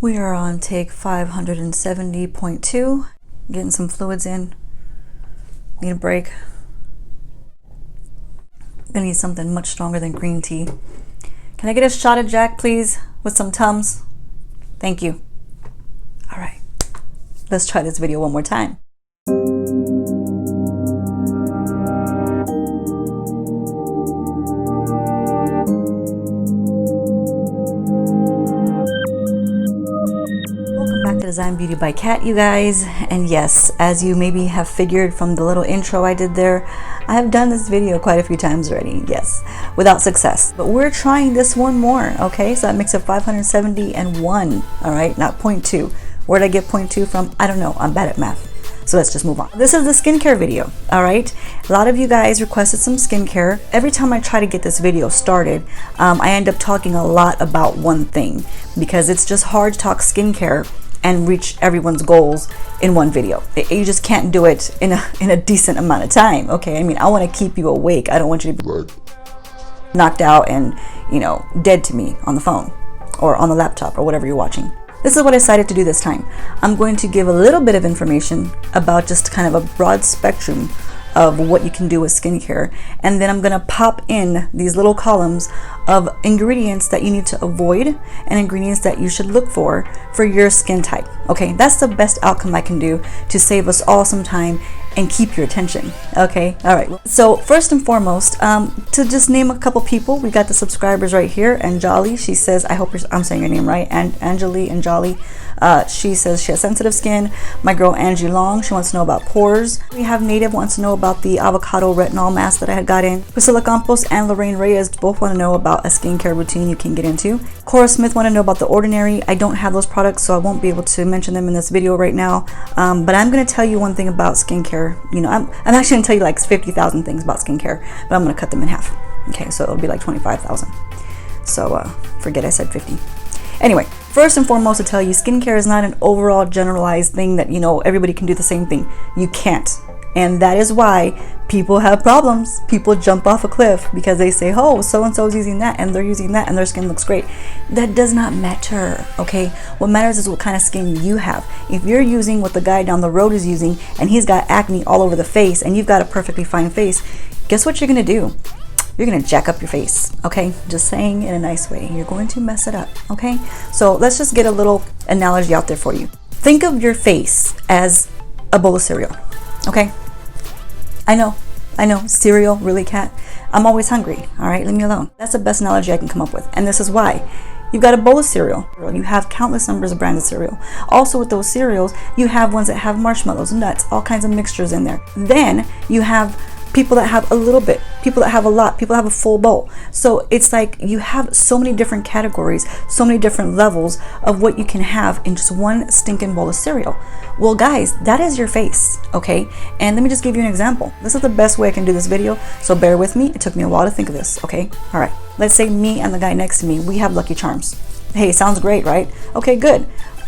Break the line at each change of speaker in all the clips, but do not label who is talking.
We are on take 570.2, getting some fluids in. Need a break. Gonna need something much stronger than green tea. Can I get a shot of Jack, please, with some Tums? Thank you. All right, let's try this video one more time. Design Beauty by Kat, you guys. And yes, as you maybe have figured from the little intro I did there, I have done this video quite a few times already, yes, without success, but we're trying this one more. Okay, so that makes it 571. All right, not 0.2. Where'd I get 0.2 from? I don't know, I'm bad at math. So let's just move on. This is the skincare video. All right, a lot of you guys requested some skincare. Every time I try to get this video started, I end up talking a lot about one thing, because it's just hard to talk skincare and reach everyone's goals in one video. You just can't do it in a decent amount of time. Okay, I mean, I want to keep you awake. I don't want you to be knocked out and, you know, dead to me on the phone or on the laptop or whatever you're watching. This is what I decided to do this time. I'm going to give a little bit of information about just kind of a broad spectrum of what you can do with skincare, and then I'm gonna pop in these little columns of ingredients that you need to avoid and ingredients that you should look for your skin type. Okay, that's the best outcome I can do to save us all some time and keep your attention. Okay, all right, so first and foremost, to just name a couple people, we got the subscribers right here. And Jolly, she says, I hope I'm saying your name right, and Anjali and Jolly, she says she has sensitive skin. My girl Angie Long, she wants to know about pores. We have Native, wants to know about the avocado retinol mask that I had got in. Priscilla Campos and Lorraine Reyes both want to know about a skincare routine you can get into. Cora Smith want to know about the Ordinary. I don't have those products, so I won't be able to mention them in this video right now, but I'm going to tell you one thing about skincare. You know, I'm actually going to tell you like 50,000 things about skincare, but I'm going to cut them in half. Okay, so it'll be like 25,000. So forget I said 50. Anyway, first and foremost, to tell you, skincare is not an overall generalized thing that, you know, everybody can do the same thing. You can't. And that is why people have problems. People jump off a cliff because they say, oh, so-and-so is using that and they're using that and their skin looks great. That does not matter, okay? What matters is what kind of skin you have. If you're using what the guy down the road is using and he's got acne all over the face and you've got a perfectly fine face, guess what you're gonna do? You're gonna jack up your face, okay? Just saying in a nice way. You're going to mess it up, okay? So let's just get a little analogy out there for you. Think of your face as a bowl of cereal, okay? I know, cereal, really, Kat? I'm always hungry, all right? Leave me alone. That's the best analogy I can come up with, and this is why. You've got a bowl of cereal. You have countless numbers of brands of cereal. Also with those cereals, you have ones that have marshmallows, nuts, all kinds of mixtures in there. Then you have people that have a little bit, people that have a lot, people that have a full bowl. So it's like you have so many different categories, so many different levels of what you can have in just one stinking bowl of cereal. Well, guys, that is your face, okay? And let me just give you an example. This is the best way I can do this video, so bear with me. It took me a while to think of this, okay? All right, let's say me and the guy next to me, we have Lucky Charms. Hey, sounds great, right? Okay, good.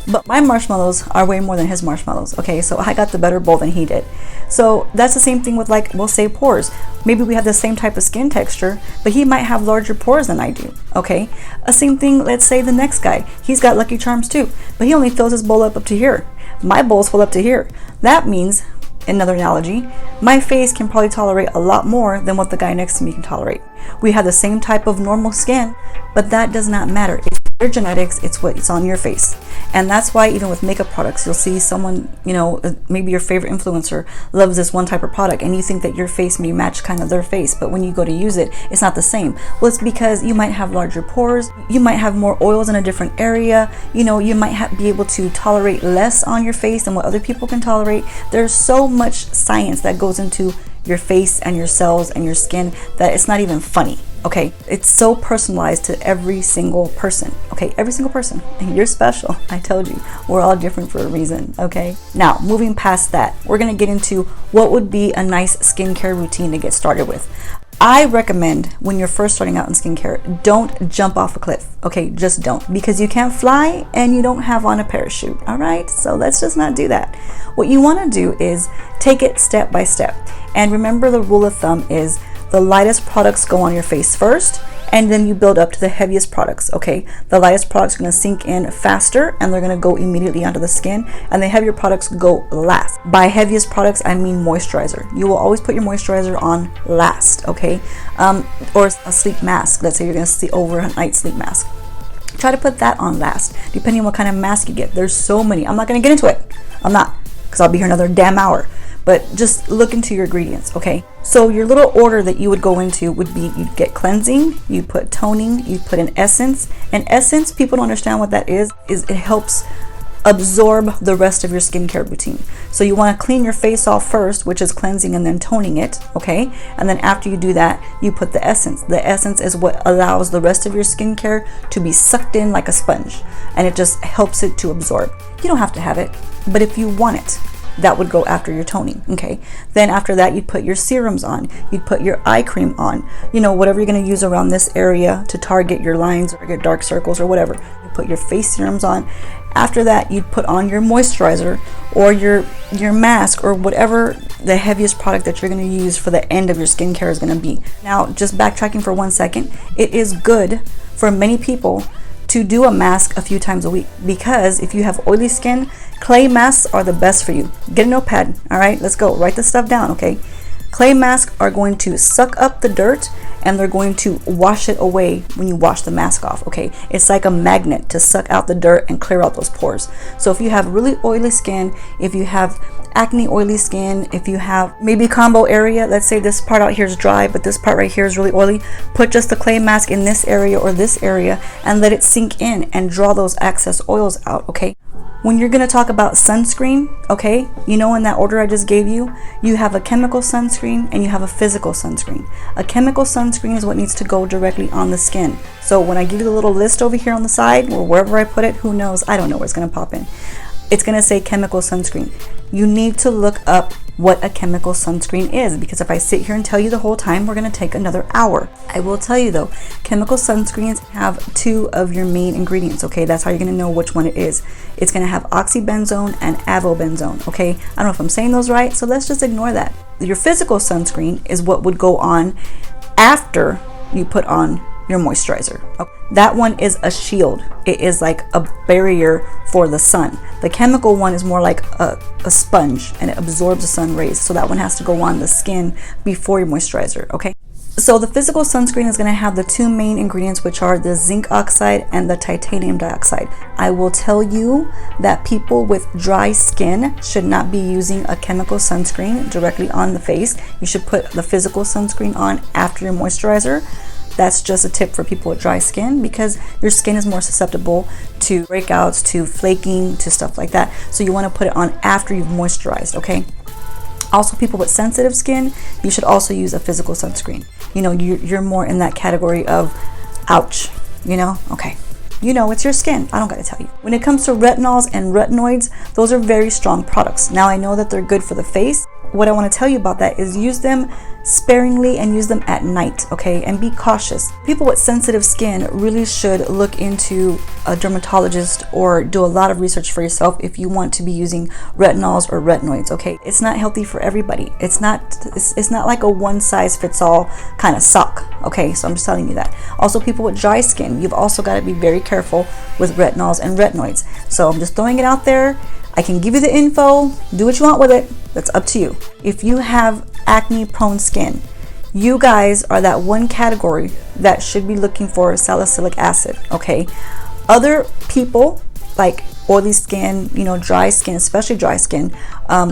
But my marshmallows are way more than his marshmallows, okay? So I got the better bowl than he did. So that's the same thing with, like, we'll say pores. Maybe we have the same type of skin texture, but he might have larger pores than I do, okay? Same thing, let's say the next guy, he's got Lucky Charms too, but he only fills his bowl up to here. My bowl's full up to here. That means, another analogy, my face can probably tolerate a lot more than what the guy next to me can tolerate. We have the same type of normal skin, but that does not matter. It's your genetics, it's on your face. And that's why even with makeup products, you'll see someone, you know, maybe your favorite influencer loves this one type of product and you think that your face may match kind of their face, but when you go to use it, it's not the same. Well, it's because you might have larger pores, you might have more oils in a different area, you know, you might be able to tolerate less on your face than what other people can tolerate. There's so much science that goes into your face and your cells and your skin that it's not even funny, okay? It's so personalized to every single person, okay? Every single person. And you're special. I told you, we're all different for a reason, okay? Now, moving past that, we're gonna get into what would be a nice skincare routine to get started with. I recommend when you're first starting out in skincare, don't jump off a cliff, okay? Just don't, because you can't fly and you don't have on a parachute, all right? So let's just not do that. What you wanna do is take it step by step. And remember, the rule of thumb is The lightest products go on your face first, and then you build up to the heaviest products, okay? The lightest products are going to sink in faster and they're going to go immediately onto the skin, and the heavier products go last. By heaviest products, I mean moisturizer. You will always put your moisturizer on last, okay? Or a sleep mask. Let's say you're going to sleep over a night sleep mask. Try to put that on last, depending on what kind of mask you get. There's so many. I'm not going to get into it. I'm not, because I'll be here another damn hour. But just look into your ingredients, okay? So your little order that you would go into would be, you'd get cleansing, you put toning, you put an essence. And essence, people don't understand what that is it helps absorb the rest of your skincare routine. So you want to clean your face off first, which is cleansing and then toning it, okay? And then after you do that, you put the essence. The essence is what allows the rest of your skincare to be sucked in like a sponge, and it just helps it to absorb. You don't have to have it, but if you want it, that would go after your toning, okay? Then after that, you'd put your serums on, you'd put your eye cream on, you know, whatever you're going to use around this area to target your lines or your dark circles or whatever. You put your face serums on. After that, you'd put on your moisturizer or your mask or whatever the heaviest product that you're going to use for the end of your skincare is going to be. Now, just backtracking for 1 second, it is good for many people to do a mask a few times a week, because if you have oily skin, clay masks are the best for you. Get a notepad, all right? Let's go. Write this stuff down, okay? Clay masks are going to suck up the dirt and they're going to wash it away when you wash the mask off, okay? It's like a magnet to suck out the dirt and clear out those pores. So if you have really oily skin, if you have acne oily skin, if you have maybe combo area, let's say this part out here is dry but this part right here is really oily, put just the clay mask in this area or this area and let it sink in and draw those excess oils out, okay? When you're going to talk about sunscreen, okay, you know, in that order I just gave you, you have a chemical sunscreen and you have a physical sunscreen. A chemical sunscreen is what needs to go directly on the skin. So when I give you the little list over here on the side, or wherever I put it, who knows, I don't know where it's going to pop in. It's going to say chemical sunscreen. You need to look up what a chemical sunscreen is, because if I sit here and tell you the whole time, we're going to take another hour. I will tell you though, chemical sunscreens have 2 of your main ingredients, okay? That's how you're going to know which one it is. It's going to have oxybenzone and avobenzone, okay? I don't know if I'm saying those right, so let's just ignore that. Your physical sunscreen is what would go on after you put on your moisturizer. Okay. That one is a shield. It is like a barrier for the sun. The chemical one is more like a sponge, and it absorbs the sun rays. So that one has to go on the skin before your moisturizer, okay? So the physical sunscreen is going to have the 2 main ingredients, which are the zinc oxide and the titanium dioxide. I will tell you that people with dry skin should not be using a chemical sunscreen directly on the face. You should put the physical sunscreen on after your moisturizer. That's just a tip for people with dry skin, because your skin is more susceptible to breakouts, to flaking, to stuff like that. So you want to put it on after you've moisturized, okay? Also, people with sensitive skin, you should also use a physical sunscreen. You know, you're more in that category of ouch, you know? Okay. You know, it's your skin. I don't gotta tell you. When it comes to retinols and retinoids, those are very strong products. Now, I know that they're good for the face. What I want to tell you about that is use them sparingly and use them at night, okay? And be cautious. People with sensitive skin really should look into a dermatologist or do a lot of research for yourself if you want to be using retinols or retinoids, okay? It's not healthy for everybody. It's not like a one-size-fits-all kind of sock, okay? So I'm just telling you that. Also, people with dry skin, you've also got to be very careful with retinols and retinoids. So I'm just throwing it out there. I can give you the info, do what you want with it, that's up to you. If you have acne prone skin, you guys are that one category that should be looking for salicylic acid, okay? Other people like oily skin, you know, dry skin, especially dry skin,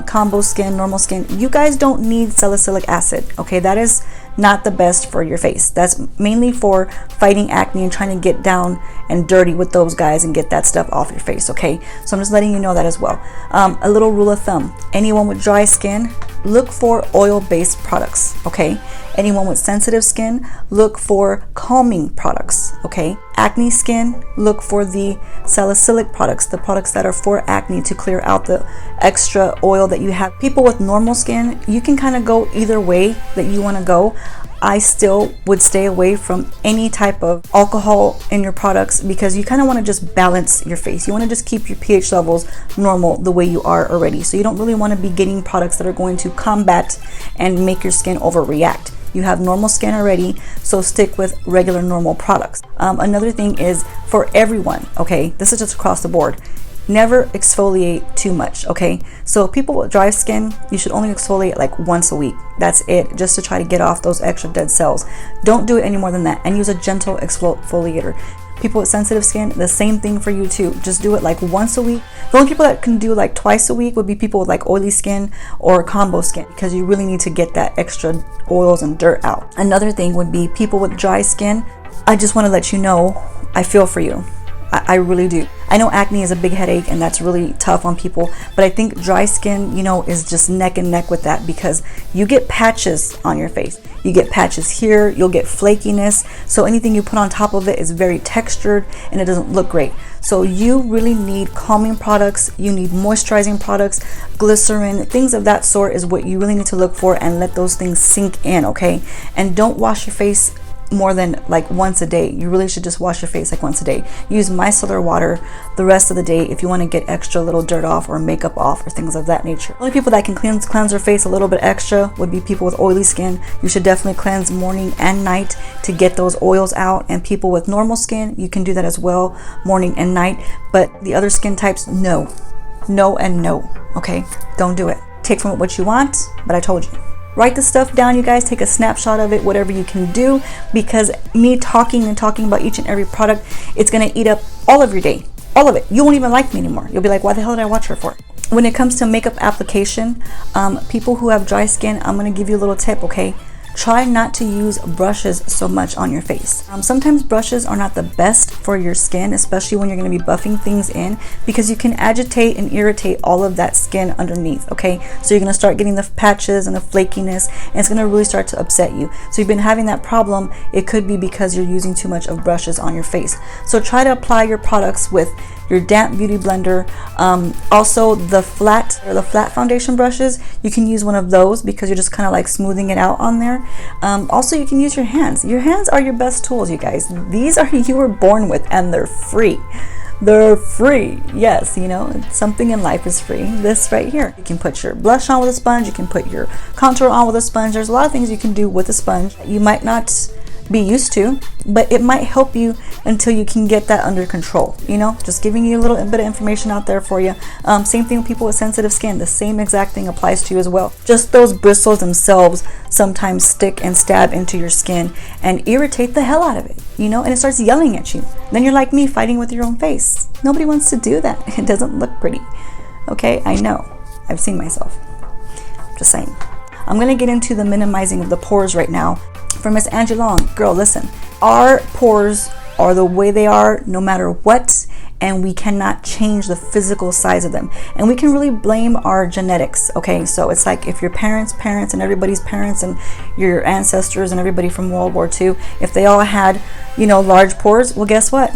combo skin, normal skin, you guys don't need salicylic acid, okay? That is not the best for your face. That's mainly for fighting acne and trying to get down and dirty with those guys and get that stuff off your face, okay? So I'm just letting you know that as well. A little rule of thumb, anyone with dry skin, look for oil-based products, okay? Anyone with sensitive skin, look for calming products, okay? Acne skin, look for the salicylic products, the products that are for acne to clear out the extra oil that you have. People with normal skin, you can kind of go either way that you want to go. I still would stay away from any type of alcohol in your products, because you kind of want to just balance your face. You want to just keep your pH levels normal the way you are already. So you don't really want to be getting products that are going to combat and make your skin overreact. You have normal skin already, so stick with regular normal products. Another thing is for everyone, okay, this is just across the board. Never exfoliate too much, okay? So people with dry skin, you should only exfoliate like once a week. That's it, just to try to get off those extra dead cells. Don't do it any more than that, and use a gentle exfoliator. People with sensitive skin, the same thing for you too. Just do it like once a week. The only people that can do like twice a week would be people with like oily skin or combo skin, because you really need to get that extra oils and dirt out. Another thing would be people with dry skin. I just want to let you know, I feel for you. I really do. I know acne is a big headache and that's really tough on people, but I think dry skin, you know, is just neck and neck with that, because you get patches on your face. You get patches here, you'll get flakiness. So anything you put on top of it is very textured and it doesn't look great. So you really need calming products, you need moisturizing products, glycerin, things of that sort is what you really need to look for, and let those things sink in, okay? And don't wash your face more than like once a day. You really should just wash your face like once a day. Use micellar water the rest of the day if you want to get extra little dirt off or makeup off or things of that nature. Only people that can cleanse their face a little bit extra would be people with oily skin. You should definitely cleanse morning and night to get those oils out, and people with normal skin, you can do that as well, morning and night. But the other skin types, no and no, okay? Don't do it. Take from it what you want, but I told you. Write the stuff down, you guys. Take a snapshot of it, whatever you can do, because me talking about each and every product, it's going to eat up all of your day. All of it. You won't even like me anymore. You'll be like, why the hell did I watch her for? When it comes to makeup application, people who have dry skin, I'm going to give you a little tip, okay? Try not to use brushes so much on your face. Sometimes brushes are not the best for your skin, especially when you're going to be buffing things in, because you can agitate and irritate all of that skin underneath, okay? So you're going to start getting the patches and the flakiness, and it's going to really start to upset you. So you've been having that problem, it could be because you're using too much of brushes on your face. So try to apply your products with your damp beauty blender. Also the flat foundation brushes, you can use one of those because you're just kind of like smoothing it out on there. Also, you can use your hands. Your hands are your best tools, you guys. These are you were born with, and they're free. They're free. Yes, you know, something in life is free. This right here. You can put your blush on with a sponge. You can put your contour on with a sponge. There's a lot of things you can do with a sponge you might not be used to, but it might help you until you can get that under control. You know, just giving you a little bit of information out there for you. Same thing with people with sensitive skin. The same exact thing applies to you as well. Just those bristles themselves sometimes stick and stab into your skin and irritate the hell out of it, you know, and it starts yelling at you. Then you're like me, fighting with your own face. Nobody wants to do that. It doesn't look pretty. Okay, I know. I've seen myself. Just saying. I'm going to get into the minimizing of the pores right now. For Miss Angie Long, girl, listen, our pores are the way they are no matter what, and we cannot change the physical size of them. And we can really blame our genetics, okay? So it's like if your parents and everybody's parents and your ancestors and everybody from World War II, if they all had, you know, large pores, well, guess what?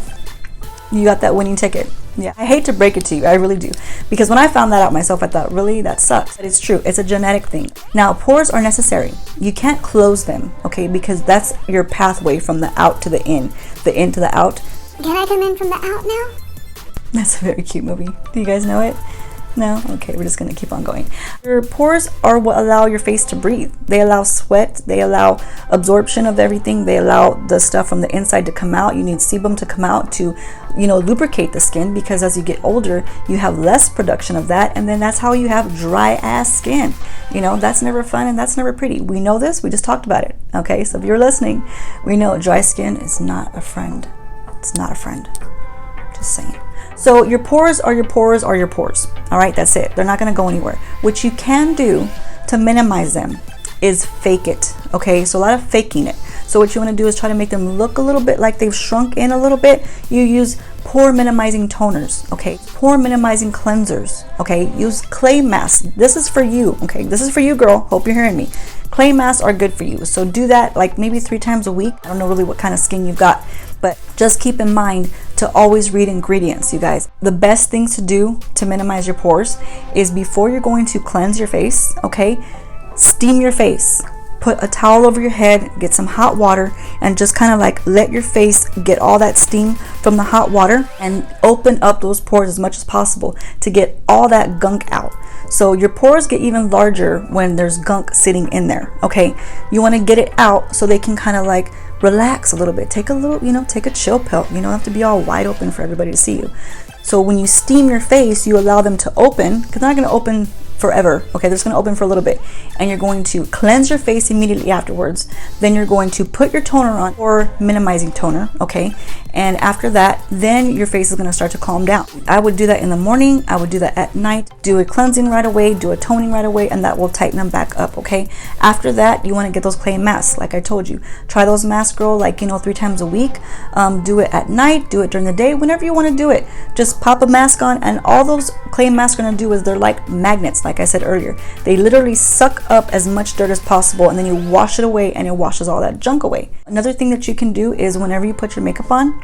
You got that winning ticket. Yeah, I hate to break it to you, I really do. Because when I found that out myself, I thought, really, that sucks. But it's true, it's a genetic thing. Now, pores are necessary. You can't close them, okay? Because that's your pathway from the out to the in to the out.
Can I come in from the out now?
That's a very cute movie. Do you guys know it? No? Okay, we're just gonna keep on going. Your pores are what allow your face to breathe. They allow sweat, they allow absorption of everything, they allow the stuff from the inside to come out. You need sebum to come out to, you know, lubricate the skin, because as you get older, you have less production of that, and then that's how you have dry ass skin. You know, that's never fun and that's never pretty. We know this, we just talked about it. Okay, so if you're listening, we know dry skin is not a friend. It's not a friend. Just saying. So your pores are your pores are your pores. All right, that's it. They're not going to go anywhere. What you can do to minimize them is fake it. Okay, so a lot of faking it. So what you want to do is try to make them look a little bit like they've shrunk in a little bit. You use pore minimizing toners, okay? Pore minimizing cleansers, okay? Use clay masks. This is for you, okay? This is for you, girl. Hope you're hearing me. Clay masks are good for you. So do that like maybe 3 times a week. I don't know really what kind of skin you've got, but just keep in mind to always read ingredients, you guys. The best things to do to minimize your pores is before you're going to cleanse your face, okay? Steam your face. put a towel over your head, get some hot water, and just kind of like let your face get all that steam from the hot water and open up those pores as much as possible to get all that gunk out. So your pores get even larger when there's gunk sitting in there, okay? You want to get it out so they can kind of like relax a little bit. Take a little, take a chill pill. You don't have to be all wide open for everybody to see you. So when you steam your face, you allow them to open, because they're not going to open forever, okay? They're just going to open for a little bit, and you're going to cleanse your face immediately afterwards. Then you're going to put your toner on, or minimizing toner, okay? And after that, then your face is going to start to calm down. I would do that in the morning. I would do that at night. Do a cleansing right away, do a toning right away, and that will tighten them back up, okay? After that, you want to get those clay masks, like I told you. Try those masks, girl, like 3 times a week. Do it at night, do it during the day, whenever you want to do it. Just pop a mask on, and all those clay masks are going to do is they're like magnets, like I said earlier. They literally suck up as much dirt as possible, and then you wash it away, and it washes all that junk away. Another thing that you can do is whenever you put your makeup on,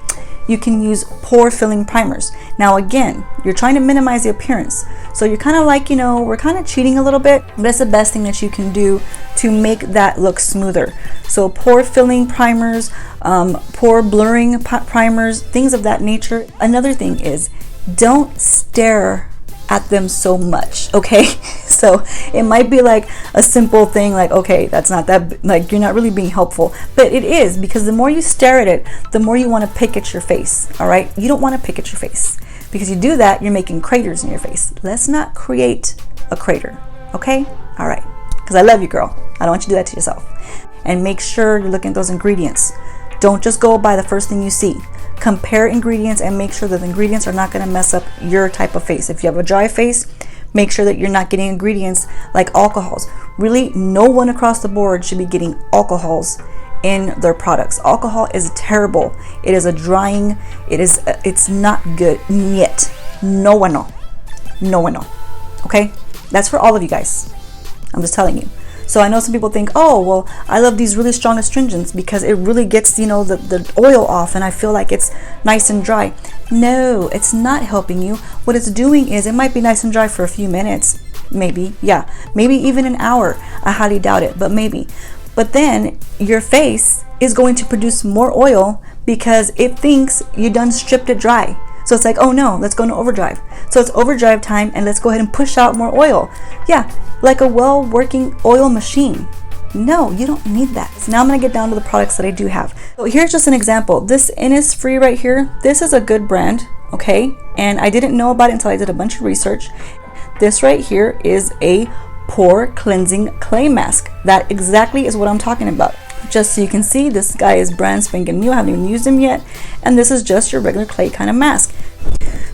you can use pore filling primers. Now again, you're trying to minimize the appearance, so you're kind of like, we're kind of cheating a little bit, but it's the best thing that you can do to make that look smoother. So pore filling primers, pore blurring primers, things of that nature. Another thing is, don't stare at them so much, okay? So it might be like a simple thing, like, okay, that's not that, like, you're not really being helpful, but it is, because the more you stare at it, the more you want to pick at your face. All right, you don't want to pick at your face, because you do that, you're making craters in your face. Let's not create a crater, okay? All right, because I love you, girl. I don't want you to do that to yourself. And make sure you're looking at those ingredients. Don't just go by the first thing you see. Compare ingredients and make sure that the ingredients are not going to mess up your type of face. If you have a dry face, make sure that you're not getting ingredients like alcohols. Really, no one across the board should be getting alcohols in their products. Alcohol is terrible. It is a drying, it's not good. Yet. No bueno. Okay? That's for all of you guys. I'm just telling you. So I know some people think, oh, well, I love these really strong astringents because it really gets, the oil off and I feel like it's nice and dry. No, it's not helping you. What it's doing is it might be nice and dry for a few minutes, maybe, yeah, maybe even an hour. I highly doubt it, but maybe. But then your face is going to produce more oil because it thinks you done stripped it dry. So it's like, oh no, let's go into overdrive. So it's overdrive time, and let's go ahead and push out more oil. Yeah, like a well-working oil machine. No, you don't need that. So now I'm going to get down to the products that I do have. So here's just an example. This Innisfree right here, this is a good brand, okay? And I didn't know about it until I did a bunch of research. This right here is a pore cleansing clay mask. That exactly is what I'm talking about. Just so you can see, this guy is brand spanking new. I haven't even used him yet. And this is just your regular clay kind of mask.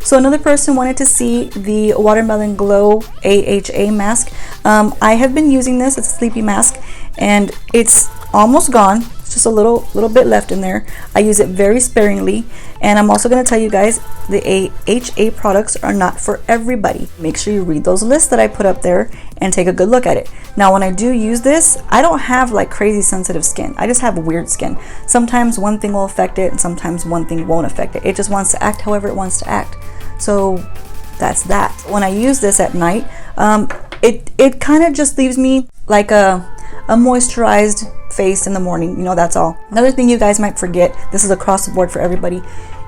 So another person wanted to see the Watermelon Glow AHA mask. I have been using this. It's a sleepy mask, and it's almost gone. It's just a little bit left in there. I use it very sparingly, and I'm also going to tell you guys the AHA products are not for everybody. Make sure you read those lists that I put up there and take a good look at it. Now, when I do use this, I don't have like crazy sensitive skin. I just have weird skin. Sometimes one thing will affect it, and sometimes one thing won't affect it. It just wants to act however it wants to act. So that's that. When I use this at night, it kind of just leaves me like a moisturized face in the morning. That's all. Another thing you guys might forget, this is across the board for everybody,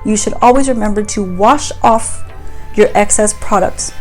you should always remember to wash off your excess products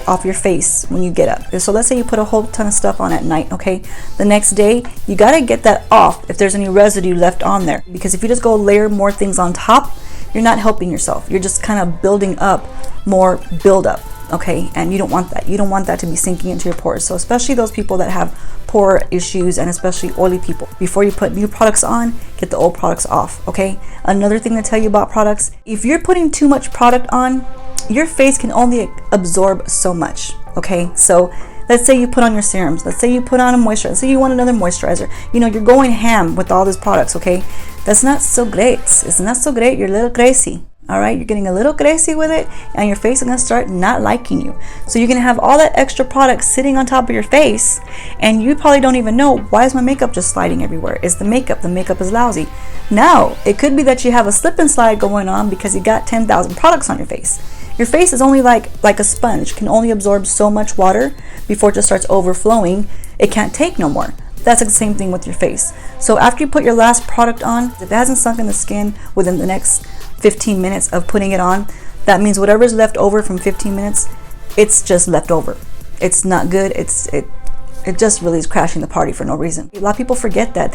off your face when you get up. So let's say you put a whole ton of stuff on at night, okay? The next day, you got to get that off if there's any residue left on there, because if you just go layer more things on top, you're not helping yourself. You're just kind of building up more buildup, okay? And you don't want that. You don't want that to be sinking into your pores. So especially those people that have pore issues, and especially oily people, before you put new products on, get the old products off, okay? Another thing to tell you about products, if you're putting too much product on, your face can only absorb so much, okay? So let's say you put on your serums, let's say you put on a moisturizer, let's say you want another moisturizer, you're going ham with all these products, okay? That's not so great. It's not so great. You're a little crazy. All right, you're getting a little crazy with it, and your face is gonna start not liking you. So you're gonna have all that extra product sitting on top of your face, and you probably don't even know, why is my makeup just sliding everywhere? It's the makeup. The makeup is lousy. No, it could be that you have a slip and slide going on because you got 10,000 products on your face. Your face is only like a sponge, can only absorb so much water before it just starts overflowing. It can't take no more. That's the same thing with your face. So after you put your last product on, if it hasn't sunk in the skin within the next 15 minutes of putting it on, that means whatever's left over from 15 minutes, it's just left over. It's not good. It just really is crashing the party for no reason. A lot of people forget that.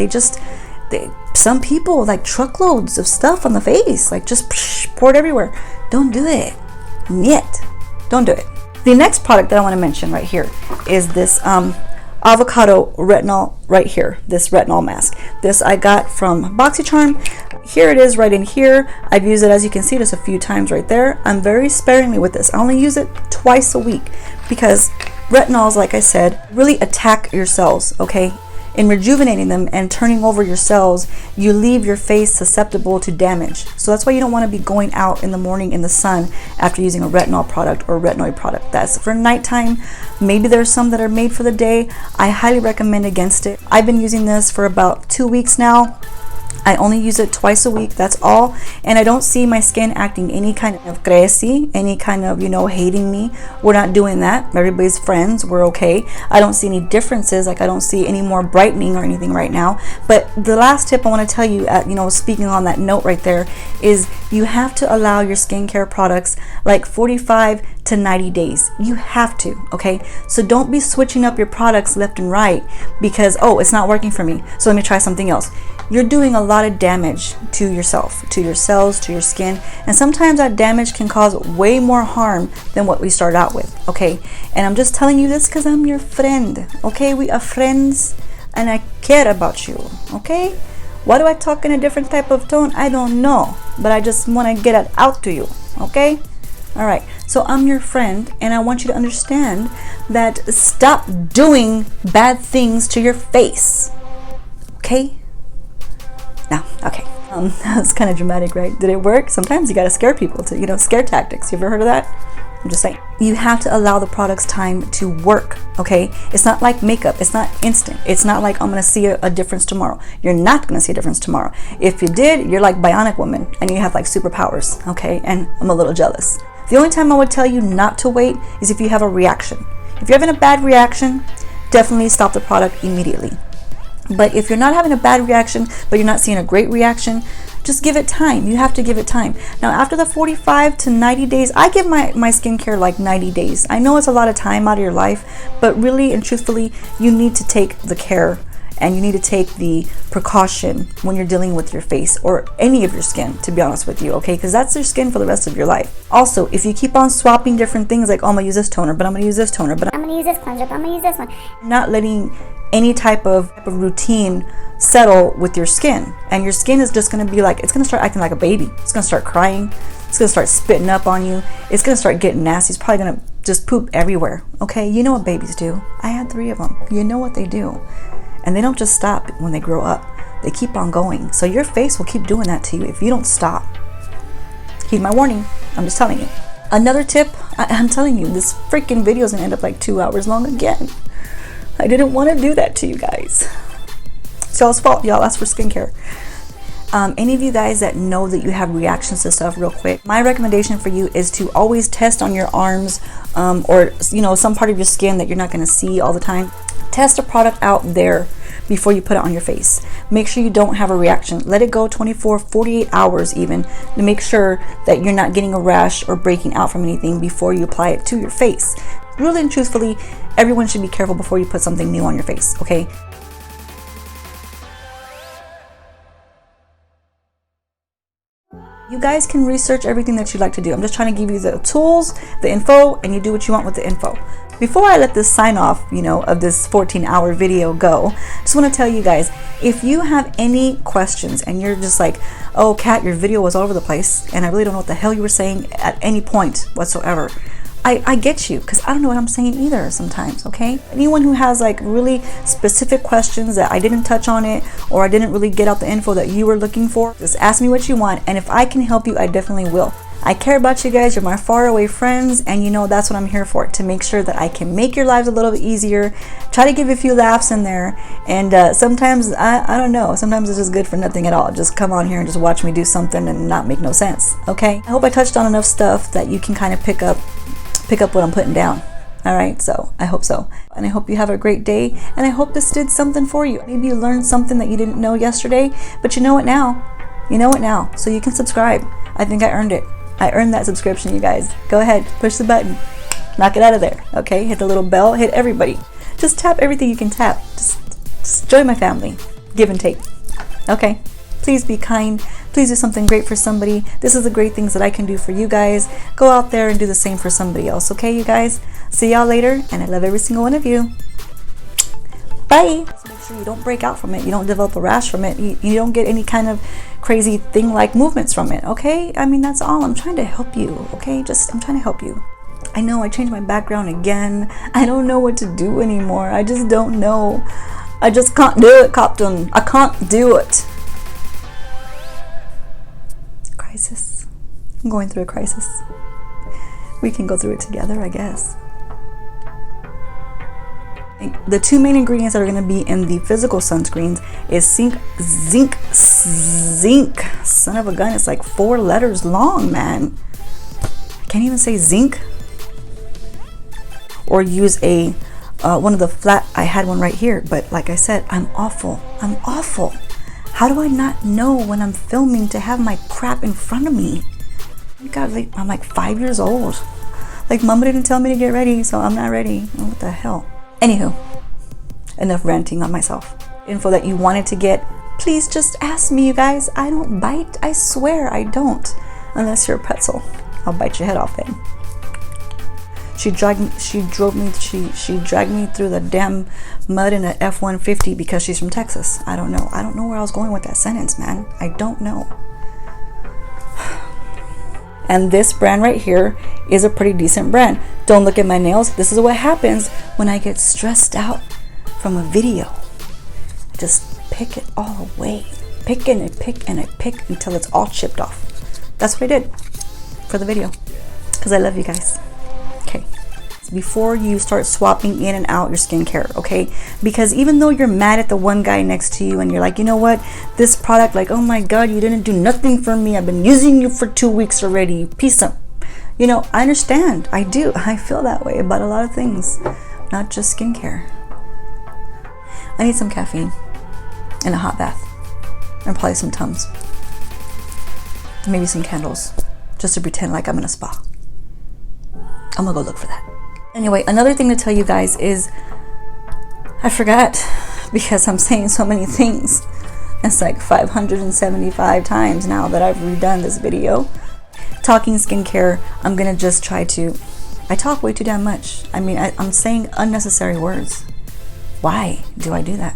Some people like truckloads of stuff on the face, like just pour it everywhere. Don't do it. Yet. Don't do it. The next product that I want to mention right here is this avocado retinol right here, this retinol mask. This I got from BoxyCharm. Here it is right in here. I've used it, as you can see, just a few times right there. I'm very sparingly with this. I only use it twice a week because retinols, like I said, really attack your cells, okay? In rejuvenating them and turning over your cells, you leave your face susceptible to damage. So that's why you don't want to be going out in the morning in the sun after using a retinol product or retinoid product. That's for nighttime. Maybe there's some that are made for the day. I highly recommend against it. I've been using this for about 2 weeks now. I only use it twice a week, that's all. And I don't see my skin acting any kind of crazy, any kind of, hating me. We're not doing that. Everybody's friends, we're okay. I don't see any differences, like I don't see any more brightening or anything right now. But the last tip I want to tell you, speaking on that note right there, is you have to allow your skincare products like 45 to 90 days. You have to, okay? So don't be switching up your products left and right because, oh, it's not working for me, so let me try something else. You're doing a lot of damage to yourself, to your cells, to your skin, and sometimes that damage can cause way more harm than what we start out with, okay? And I'm just telling you this because I'm your friend, okay? We are friends and I care about you, okay? Why do I talk in a different type of tone? I don't know, but I just want to get it out to you, okay? All right, so I'm your friend and I want you to understand that stop doing bad things to your face, okay? No, okay. That's kind of dramatic, right? Did it work? Sometimes you got to scare people to, scare tactics. You ever heard of that? I'm just saying. You have to allow the products time to work, okay? It's not like makeup. It's not instant. It's not like I'm going to see a difference tomorrow. You're not going to see a difference tomorrow. If you did, you're like Bionic Woman and you have like superpowers, okay? And I'm a little jealous. The only time I would tell you not to wait is if you have a reaction. If you're having a bad reaction, definitely stop the product immediately. But if you're not having a bad reaction, but you're not seeing a great reaction, just give it time. You have to give it time. Now, after the 45 to 90 days, I give my skincare like 90 days. I know it's a lot of time out of your life, but really and truthfully, you need to take the care and you need to take the precaution when you're dealing with your face or any of your skin, to be honest with you, okay? Because that's your skin for the rest of your life. Also, if you keep on swapping different things, like, oh, I'm going to use this toner, but I'm going to use this toner, but
I'm going to use this cleanser, but I'm going to use this one.
Not letting any type of routine settle with your skin, and your skin is just going to be like, it's going to start acting like a baby. It's going to start crying. It's going to start spitting up on you. It's going to start getting nasty. It's probably going to just poop everywhere, okay? You know what babies do. I had 3 of them. You know what they do. And they don't just stop when they grow up. They keep on going. So your face will keep doing that to you if you don't stop. Heed my warning. I'm just telling you. Another tip, I'm telling you, this freaking video is going to end up like 2 hours long again. I didn't want to do that to you guys. It's y'all's fault. Y'all asked for skincare. Any of you guys that know that you have reactions to stuff real quick, my recommendation for you is to always test on your arms or some part of your skin that you're not going to see all the time. Test a product out there before you put it on your face. Make sure you don't have a reaction. Let it go 24, 48 hours even to make sure that you're not getting a rash or breaking out from anything before you apply it to your face. Really and truthfully, everyone should be careful before you put something new on your face, okay? You guys can research everything that you'd like to do. I'm just trying to give you the tools, the info, and you do what you want with the info. Before I let this sign off, of this 14-hour video go, I just want to tell you guys, if you have any questions and you're just like, oh, Kat, your video was all over the place and I really don't know what the hell you were saying at any point whatsoever, I get you, because I don't know what I'm saying either sometimes, okay? Anyone who has like really specific questions that I didn't touch on it or I didn't really get out the info that you were looking for, just ask me what you want, and if I can help you, I definitely will. I care about you guys. You're my faraway friends, and that's what I'm here for, to make sure that I can make your lives a little bit easier, try to give you a few laughs in there, and sometimes, I don't know, sometimes it's just good for nothing at all. Just come on here and just watch me do something and not make no sense, okay? I hope I touched on enough stuff that you can kind of pick up what I'm putting down. All right, so I hope so. And I hope you have a great day. And I hope this did something for you. Maybe you learned something that you didn't know yesterday, but you know it now. You know it now. So you can subscribe. I think I earned it. I earned that subscription, you guys. Go ahead, push the button. Knock it out of there. Okay, hit the little bell, hit everybody. Just tap everything you can tap. Just join my family. Give and take. Okay? Please be kind. Please do something great for somebody. This is the great things that I can do for you guys. Go out there and do the same for somebody else. Okay, you guys? See y'all later, and I love every single one of you. Bye. So make sure you don't break out from it. You don't develop a rash from it. You don't get any kind of crazy thing-like movements from it. Okay? I mean, that's all. I'm trying to help you. Okay? I'm trying to help you. I know I changed my background again. I don't know what to do anymore. I just don't know. I just can't do it, Captain. I can't do it. Crisis. I'm going through a crisis. We can go through it together, I guess. The two main ingredients that are going to be in the physical sunscreens is zinc. Son of a gun, it's like 4 letters long, man. I can't even say zinc. Or use a one of the flat. I had one right here, but like I said, I'm awful. How do I not know when I'm filming to have my crap in front of me? God, I'm like 5 years old. Like, Mama didn't tell me to get ready, so I'm not ready. Oh, what the hell? Anywho, enough ranting on myself. Info that you wanted to get, please just ask me, you guys. I don't bite. I swear I don't. Unless you're a pretzel. I'll bite your head off then. She dragged me through the damn mud in a F-150 because she's from Texas. I don't know where I was going with that sentence, man. I don't know. And this brand right here is a pretty decent brand. Don't look at my nails. This is what happens when I get stressed out from a video. I just pick it all away. Pick and I pick and I pick until it's all chipped off. That's what I did for the video. Because I love you guys. Okay. Before you start swapping in and out your skincare, okay? Because even though you're mad at the one guy next to you and you're like, you know what, this product, like, oh my God, you didn't do nothing for me. I've been using you for 2 weeks already. Peace out. You know, I understand. I do. I feel that way about a lot of things, not just skincare. I need some caffeine and a hot bath and probably some Tums. Maybe some candles just to pretend like I'm in a spa. I'm gonna go look for that. Anyway, another thing to tell you guys is I forgot because I'm saying so many things. It's like 575 times now that I've redone this video. Talking skincare, I'm gonna just try to, I talk way too damn much. I mean, I'm saying unnecessary words. Why do I do that?